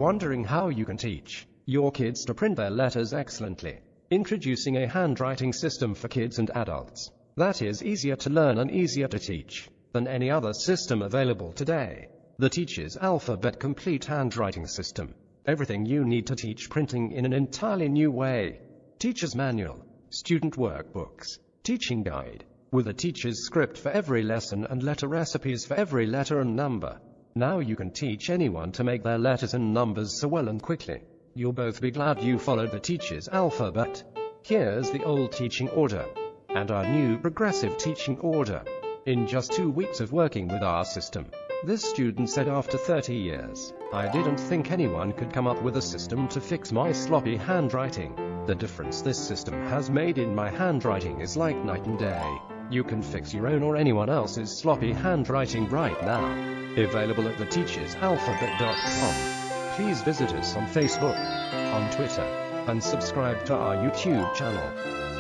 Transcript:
wondering how you can teach your kids to print their letters excellently? Introducing a handwriting system for kids and adults that is easier to learn and easier to teach than any other system available today. The Teacher's Alphabet Complete Handwriting System. Everything you need to teach printing in an entirely new way. Teacher's Manual, student workbooks, teaching guide, with a teacher's script for every lesson and letter recipes for every letter and number. Now you can teach anyone to make their letters and numbers so well and quickly. You'll both be glad you followed the Teacher's Alphabet. Here's the old teaching order and our new progressive teaching order. In just 2 weeks of working with our system, this student said after 30 years, I didn't think anyone could come up with a system to fix my sloppy handwriting. The difference this system has made in my handwriting is like night and day. You can fix your own or anyone else's sloppy handwriting right now. Available at theteachersalphabet.com. Please visit us on Facebook, on Twitter, and subscribe to our YouTube channel.